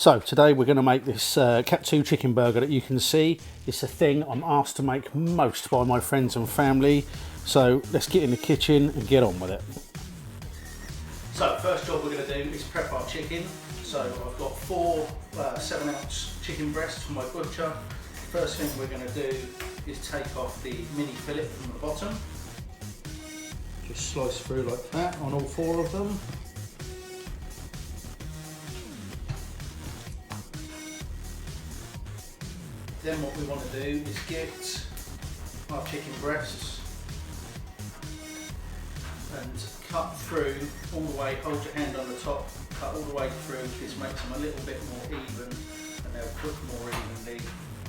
So today we're going to make this Katsu chicken burger that you can see. It's a thing I'm asked to make most by my friends and family. So let's get in the kitchen and get on with it. So first job we're going to do is prep our chicken. So I've got four 7-ounce chicken breasts from my butcher. First thing we're going to do is take off the mini fillet from the bottom. Just slice through like that on all four of them. Then what we want to do is get our chicken breasts and cut through all the way, hold your hand on the top, cut all the way through. This makes them a little bit more even and they'll cook more evenly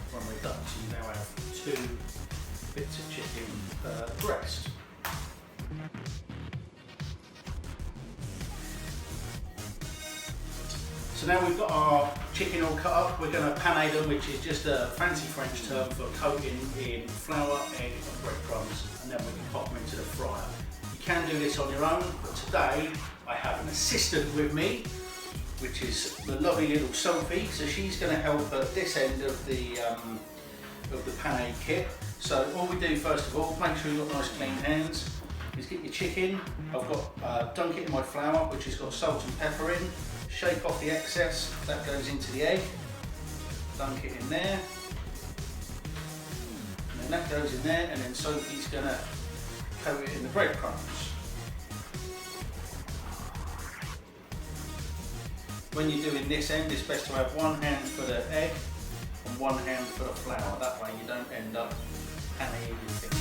when we're done. So you now have 2 bits of chicken per breast. So now we've got our chicken all cut up, we're going to panade them, which is just a fancy French term for coating in flour, egg and breadcrumbs, and then we can pop them into the fryer. You can do this on your own, but today I have an assistant with me, which is the lovely little Sophie. So she's going to help at this end of the panade kit. So all we do first of all, make sure you've got nice clean hands, is get your chicken. I've got dunk it in my flour, which has got salt and pepper in. Shake off the excess, that goes into the egg, dunk it in there, and then that goes in there, and then Sophie's going to coat it in the breadcrumbs. When you're doing this end, it's best to have one hand for the egg and one hand for the flour, that way you don't end up panning everything.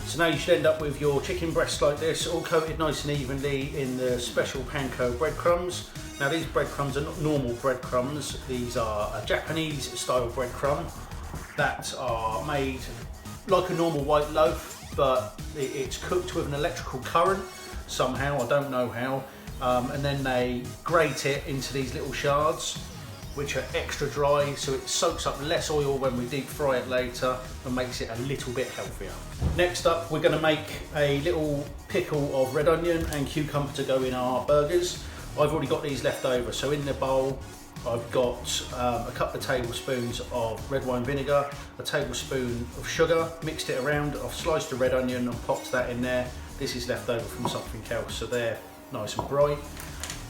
So now you should end up with your chicken breasts like this, all coated nice and evenly in the special panko breadcrumbs. Now these breadcrumbs are not normal breadcrumbs, these are a Japanese style breadcrumb that are made like a normal white loaf, but it's cooked with an electrical current somehow, I don't know how, and then they grate it into these little shards, which are extra dry, so it soaks up less oil when we deep fry it later and makes it a little bit healthier. Next up, we're gonna make a little pickle of red onion and cucumber to go in our burgers. I've already got these left over, so in the bowl, I've got a couple of tablespoons of red wine vinegar, a tablespoon of sugar, mixed it around. I've sliced the red onion and popped that in there. This is left over from something else, so they're nice and bright.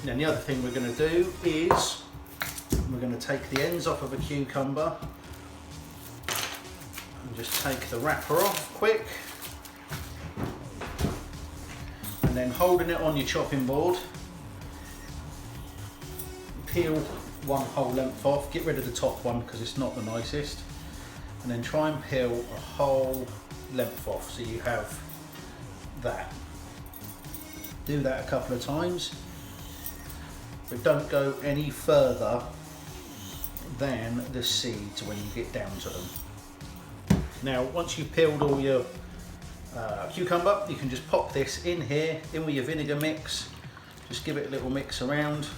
And then the other thing we're gonna do is we're going to take the ends off of a cucumber and just take the wrapper off quick, and then holding it on your chopping board, peel one whole length off, get rid of the top one because it's not the nicest, and then try and peel a whole length off so you have that. Do that a couple of times, but don't go any further than the seeds when you get down to them. Now once you've peeled all your cucumber, you can just pop this in here, in with your vinegar mix, just give it a little mix around.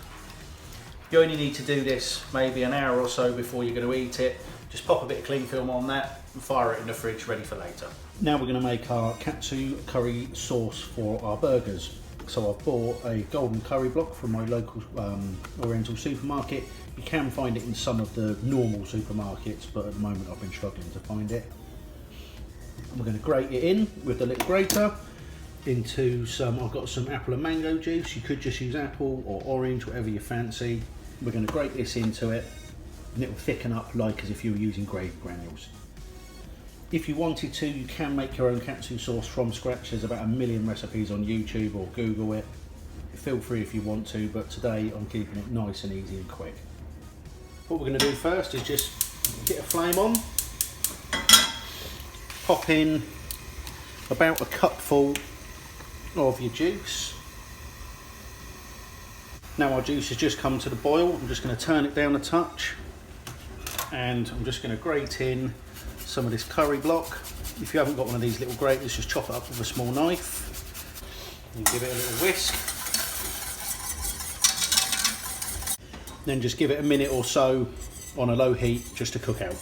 You only need to do this maybe an hour or so before you're going to eat it. Just pop a bit of cling film on that and fire it in the fridge ready for later. Now we're going to make our Katsu curry sauce for our burgers. So I've bought a golden curry block from my local Oriental supermarket. You can find it in some of the normal supermarkets, but at the moment I've been struggling to find it. We're going to grate it in with the little grater into some, I've got some apple and mango juice. You could just use apple or orange, whatever you fancy. We're going to grate this into it and it will thicken up like as if you were using gravy granules. If you wanted to, you can make your own Katsu sauce from scratch. There's about 1 million recipes on YouTube or Google it. Feel free if you want to, but today I'm keeping it nice and easy and quick. What we're going to do first is just get a flame on, pop in about a cupful of your juice. Now our juice has just come to the boil. I'm just going to turn it down a touch and I'm just going to grate in some of this curry block. If you haven't got one of these little graters, just chop it up with a small knife and give it a little whisk. Then just give it a minute or so on a low heat just to cook out.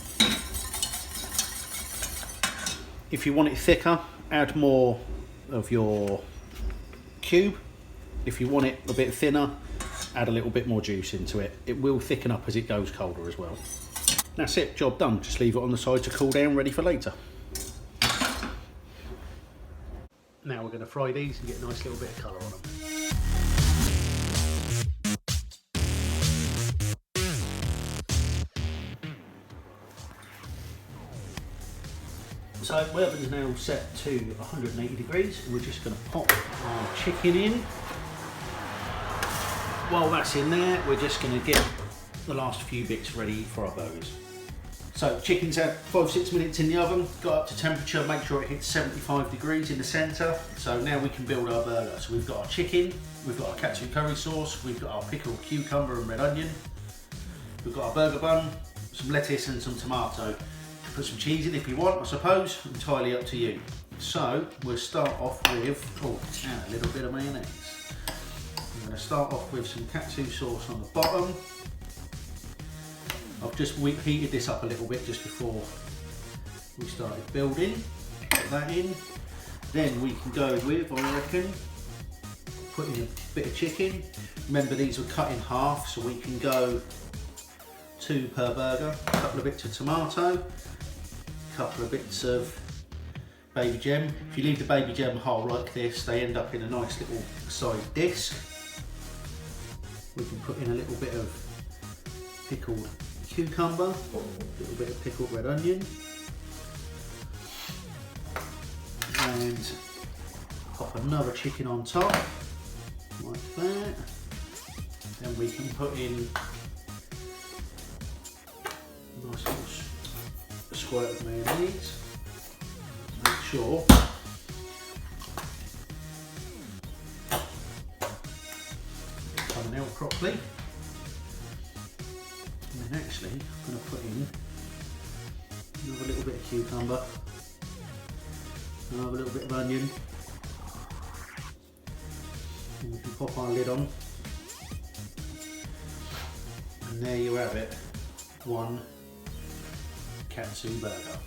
If you want it thicker, add more of your cube. If you want it a bit thinner, add a little bit more juice into it. It will thicken up as it goes colder as well. That's it, job done. Just leave it on the side to cool down, ready for later. Now we're going to fry these and get a nice little bit of colour on them. So my oven's now set to 180 degrees and we're just going to pop our chicken in. While that's in there, we're just going to get the last few bits ready for our burgers. So chicken's had 5-6 minutes in the oven, got up to temperature, make sure it hits 75 degrees in the centre. So now we can build our burger. So we've got our chicken, we've got our Katsu curry sauce, we've got our pickled cucumber and red onion, we've got our burger bun, some lettuce and some tomato. Put some cheese in if you want, I suppose, entirely up to you. So we'll start off with, and a little bit of mayonnaise. I'm going to start off with some Katsu sauce on the bottom. I've just heated this up a little bit just before we started building. Put that in. Then we can go with, I reckon, put in a bit of chicken. Remember these were cut in half, so we can go 2 per burger. A couple of bits of tomato. Couple of bits of baby gem. If you leave the baby gem whole like this, they end up in a nice little side disc. We can put in a little bit of pickled cucumber, a little bit of pickled red onion, and pop another chicken on top, like that. Then we can put in a nice little squirt of mayonnaise. Make sure it's coming out properly. And then actually I'm going to put in another little bit of cucumber, another little bit of onion, and we can pop our lid on. And there you have it, one Katsu burger.